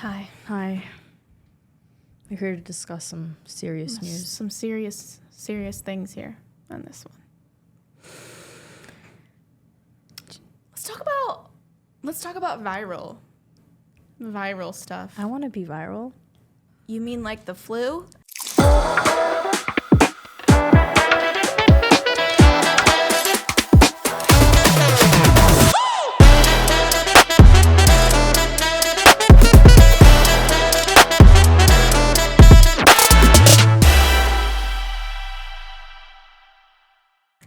Hi. Hi. We're here to discuss some serious news. Some serious things here on this one. Let's talk about viral stuff. I want to be viral. You mean like the flu?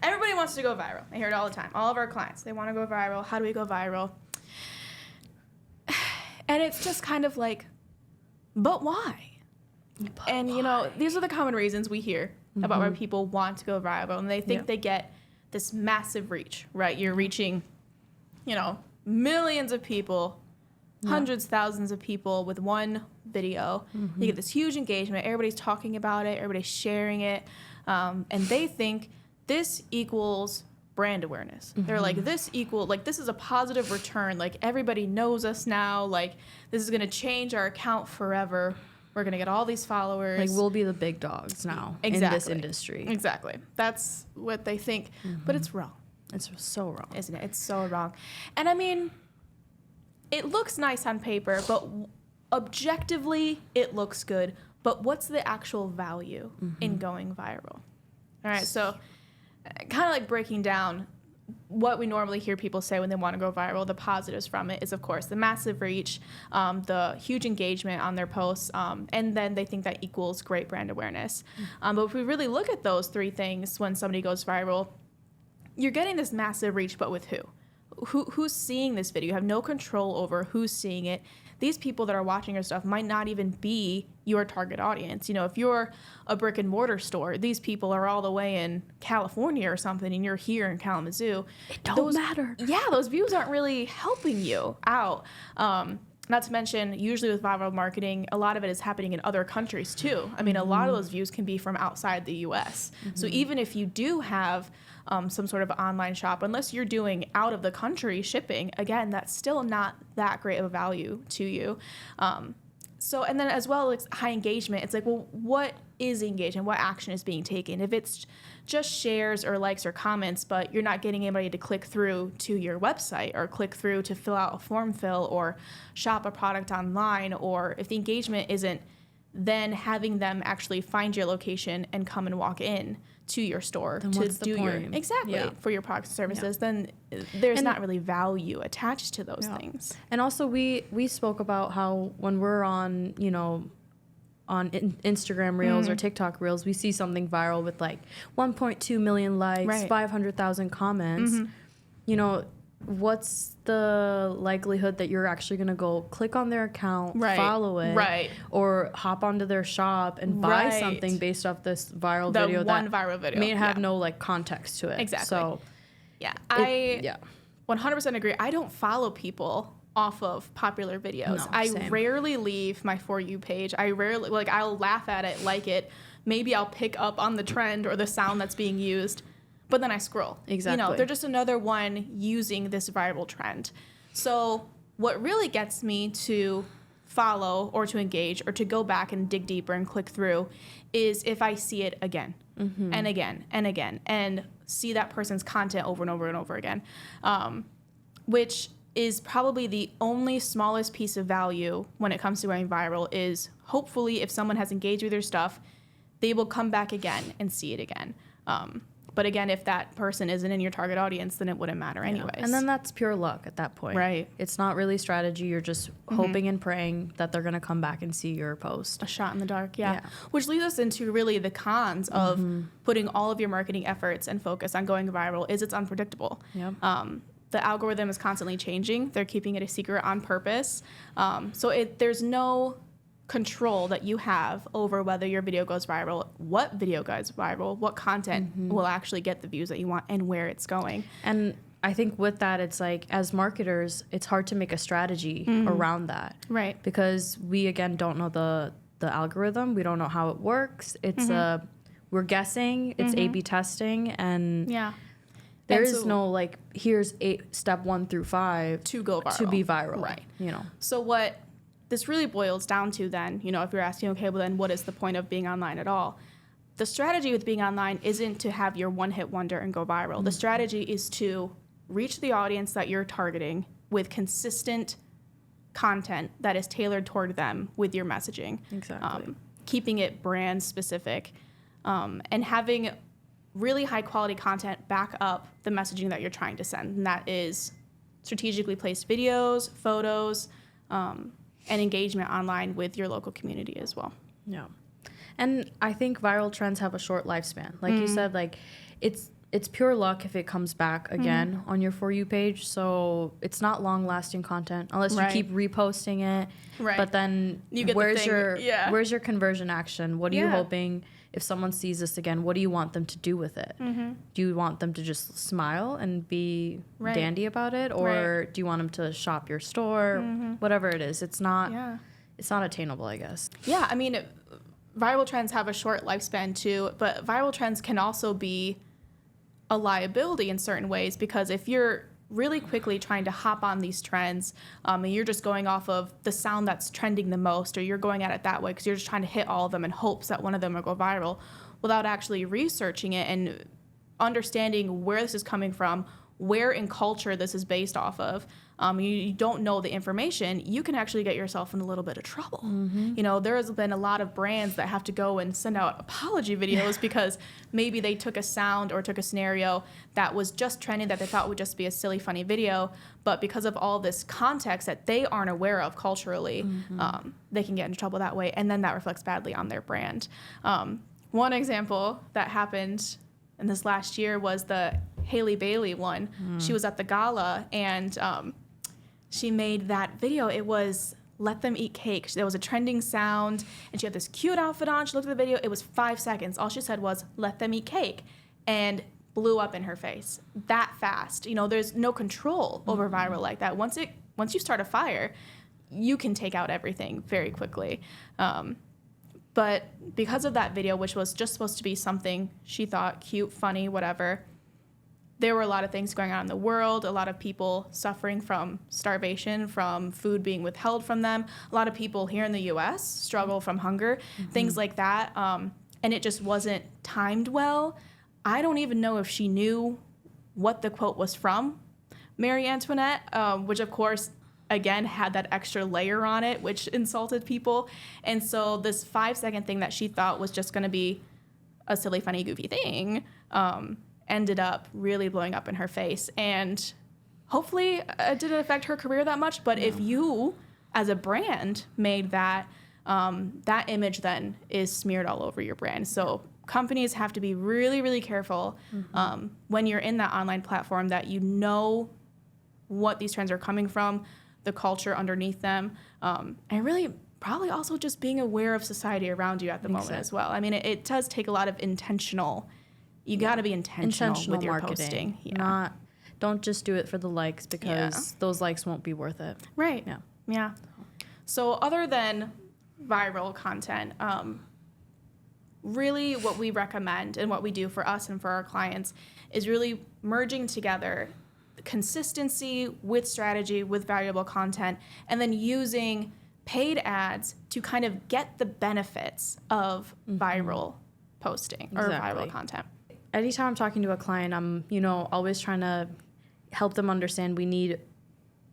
Everybody wants to go viral. I hear it all the time. All of our clients, they want to go viral. How do we go viral? And it's just kind of like, but why? You know, these are the common reasons we hear about why people want to go viral. And they think they get this massive reach, right? You're reaching, millions of people, hundreds, thousands of people with one video. You get this huge engagement. Everybody's talking about it. Everybody's sharing it. And they think this equals brand awareness. They're like, this is a positive return. Like, everybody knows us now. Like, this is going to change our account forever. We're going to get all these followers. Like, we'll be the big dogs now in this industry. Exactly. That's what they think. But it's wrong. It's so wrong. Isn't it? It's so wrong. And I mean, it looks nice on paper, but objectively, it looks good. But what's the actual value in going viral? All right, so kind of like breaking down what we normally hear people say when they want to go viral, the positives from it is, of course, the massive reach, the huge engagement on their posts, and then they think that equals great brand awareness. But if we really look at those three things when somebody goes viral, you're getting this massive reach, but with who? Who's seeing this video? You have no control over who's seeing it. These people that are watching your stuff might not even be your target audience. You know, if you're a brick and mortar store, these people are all the way in California or something, and you're here in Kalamazoo. It don't matter. Yeah, those views aren't really helping you out. Not to mention, usually with viral marketing, a lot of it is happening in other countries too. I mean, a lot of those views can be from outside the U.S. So even if you do have some sort of online shop, unless you're doing out of the country shipping, again, that's still not that great of a value to you. So, and then as well, it's high engagement. It's like, well, what is engagement? What action is being taken? If it's just shares or likes or comments, but you're not getting anybody to click through to your website or click through to fill out a form fill or shop a product online, or if the engagement isn't then having them actually find your location and come and walk in to your store then to what's do the point? For your products and services, then there's not really value attached to those things. And also we spoke about how when we're on, on Instagram Reels or TikTok Reels, we see something viral with like 1.2 million likes, 500,000 comments. What's the likelihood that you're actually going to go click on their account, follow it, or hop onto their shop and buy something based off this viral video that may have no like context to it. Exactly. So, I 100% agree. I don't follow people off of popular videos. I rarely leave my For You page. I rarely, I'll laugh at it, like it. Maybe I'll pick up on the trend or the sound that's being used. But then I scroll. Exactly. They're just another one using this viral trend. So what really gets me to follow or to engage or to go back and dig deeper and click through is if I see it again and again and again and see that person's content over and over and over again, which is probably the only smallest piece of value when it comes to going viral is hopefully if someone has engaged with your stuff, they will come back again and see it again. But again, if that person isn't in your target audience, then it wouldn't matter anyways. And then that's pure luck at that point. Right. It's not really strategy. You're just hoping and praying that they're going to come back and see your post. A shot in the dark, yeah. Which leads us into really the cons of putting all of your marketing efforts and focus on going viral is it's unpredictable. Yep. The algorithm is constantly changing. They're keeping it a secret on purpose. So there's no control that you have over whether your video goes viral, what video goes viral, what content will actually get the views that you want, and where it's going. And I think with that, it's like, as marketers, it's hard to make a strategy around that. Right. Because we, again, don't know the algorithm. We don't know how it works. It's we're guessing. It's A/B testing. And there is no, here's step 1 through 5 to go viral. To be viral. Right. You know. So what this really boils down to then, you know, if you're asking, okay, well then what is the point of being online at all? The strategy with being online isn't to have your one-hit wonder and go viral. Mm-hmm. The strategy is to reach the audience that you're targeting with consistent content that is tailored toward them with your messaging. Exactly. Keeping it brand specific, and having really high quality content back up the messaging that you're trying to send. And that is strategically placed videos, photos, and engagement online with your local community as well. Yeah. And I think viral trends have a short lifespan. Like you said, like it's pure luck if it comes back again on your For You page. So it's not long lasting content unless you keep reposting it. Right. But then you get where's your conversion action? What are you hoping if someone sees this again? What do you want them to do with it? Mm-hmm. Do you want them to just smile and be dandy about it? Or do you want them to shop your store? Whatever it is. It's not attainable, I guess. Yeah, I mean, viral trends have a short lifespan too, but viral trends can also be a liability in certain ways, because if you're really quickly trying to hop on these trends, and you're just going off of the sound that's trending the most, or you're going at it that way because you're just trying to hit all of them in hopes that one of them will go viral without actually researching it and understanding where this is coming from, where in culture this is based off of, you don't know the information, you can actually get yourself in a little bit of trouble. Mm-hmm. You know, there has been a lot of brands that have to go and send out apology videos because maybe they took a sound or took a scenario that was just trending that they thought would just be a silly, funny video, but because of all this context that they aren't aware of culturally, they can get into trouble that way, and then that reflects badly on their brand. One example that happened in this last year was the Hailey Bailey one. She was at the gala, and she made that video. It was "Let Them Eat Cake." There was a trending sound, and she had this cute outfit on. She looked at the video. It was 5 seconds. All she said was, "Let them eat cake," and blew up in her face that fast. You know, there's no control over viral like that. Once you start a fire, you can take out everything very quickly. But because of that video, which was just supposed to be something she thought cute, funny, whatever, there were a lot of things going on in the world, a lot of people suffering from starvation, from food being withheld from them. A lot of people here in the U.S. struggle from hunger, things like that. And it just wasn't timed well. I don't even know if she knew what the quote was from Marie Antoinette, which of course, again, had that extra layer on it, which insulted people. And so this 5-second thing that she thought was just going to be a silly, funny, goofy thing, ended up really blowing up in her face. And hopefully it didn't affect her career that much. But if you, as a brand, made that, that image then is smeared all over your brand. So companies have to be really, really careful when you're in that online platform, that you know what these trends are coming from, the culture underneath them, and really probably also just being aware of society around you at the moment as well. I mean, it does take a lot of you got to be intentional with your marketing. posting. Don't just do it for the likes, because those likes won't be worth it. Right. Yeah. So other than viral content, really what we recommend and what we do for us and for our clients is really merging together consistency with strategy, with valuable content, and then using paid ads to kind of get the benefits of viral posting or viral content. Anytime I'm talking to a client, I'm, always trying to help them understand we need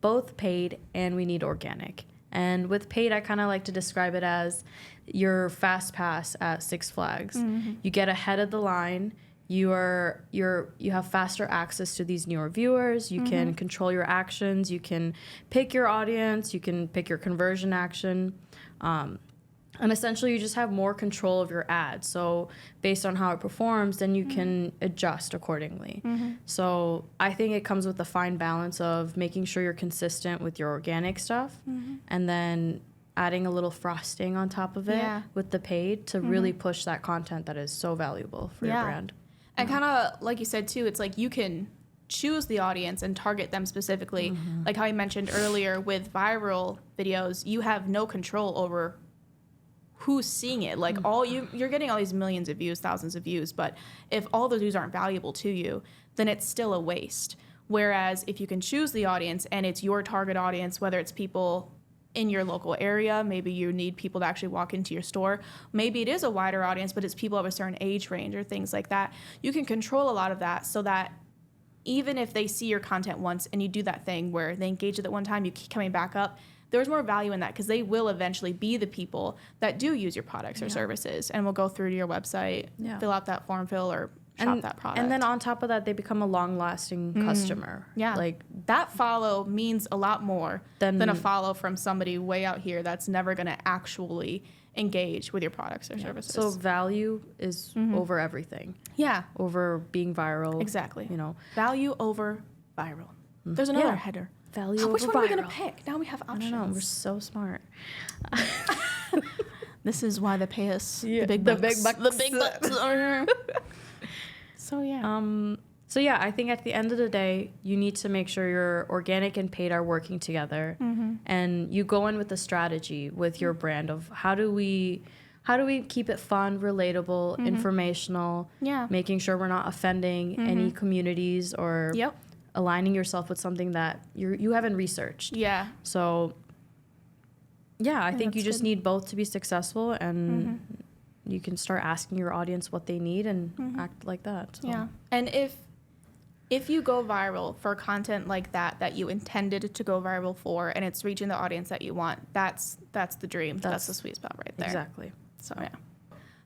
both paid and we need organic. And with paid, I kind of like to describe it as your fast pass at Six Flags. You get ahead of the line. You have faster access to these newer viewers. You can control your actions. You can pick your audience. You can pick your conversion action. And essentially, you just have more control of your ad. So based on how it performs, then you can adjust accordingly. So I think it comes with a fine balance of making sure you're consistent with your organic stuff, and then adding a little frosting on top of it with the paid to really push that content that is so valuable for your brand. And kind of like you said, too, it's like you can choose the audience and target them specifically. Like how I mentioned earlier with viral videos, you have no control over who's seeing it. Like you're getting all these millions of views, thousands of views, but if all those views aren't valuable to you, then it's still a waste. Whereas if you can choose the audience and it's your target audience, whether it's people in your local area. Maybe you need people to actually walk into your store. Maybe it is a wider audience, but it's people of a certain age range or things like that. You can control a lot of that so that even if they see your content once and you do that thing where they engage with it one time, you keep coming back up, there's more value in that because they will eventually be the people that do use your products or services and will go through to your website, fill out that form fill or shop that product. And then on top of that, they become a long-lasting customer. Yeah. Like that follow means a lot more than a follow from somebody way out here that's never going to actually engage with your products or services. So value is over everything. Yeah. Over being viral. Exactly. You know. Value over viral. There's another header. Value over which one viral. are we going to pick? Now we have options. I don't know. We're so smart. This is why they pay us the big bucks. The big bucks. So yeah. I think at the end of the day, you need to make sure your organic and paid are working together, and you go in with a strategy with your brand of how do we keep it fun, relatable, informational, making sure we're not offending any communities or aligning yourself with something that you haven't researched. Yeah. So I think you just need both to be successful, and you can start asking your audience what they need and act like that. So. Yeah. And if you go viral for content like that you intended to go viral for, and it's reaching the audience that you want, that's the dream. That's the sweet spot right there. Exactly.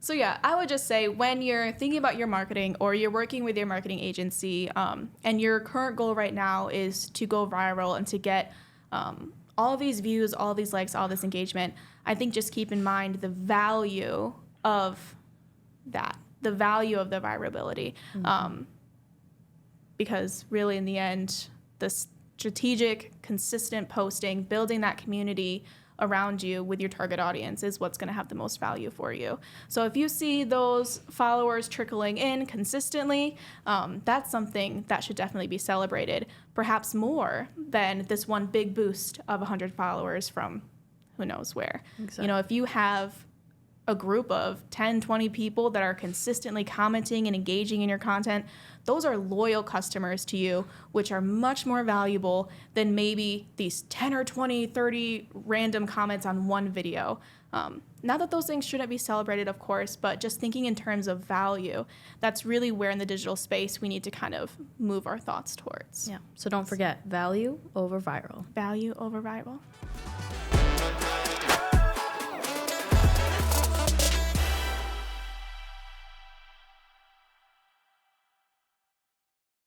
So yeah, I would just say when you're thinking about your marketing or you're working with your marketing agency, and your current goal right now is to go viral and to get all these views, all these likes, all this engagement, I think just keep in mind the value of that, the value of the virability. Because really in the end, the strategic, consistent posting, building that community around you with your target audience is what's going to have the most value for you. So if you see those followers trickling in consistently, that's something that should definitely be celebrated, perhaps more than this one big boost of 100 followers from who knows where. Exactly. You know, if you have a group of 10, 20 people that are consistently commenting and engaging in your content, those are loyal customers to you, which are much more valuable than maybe these 10 or 20, 30 random comments on one video. Not that those things shouldn't be celebrated, of course, but just thinking in terms of value, that's really where in the digital space we need to kind of move our thoughts towards. Yeah. So don't forget, value over viral. Value over viral.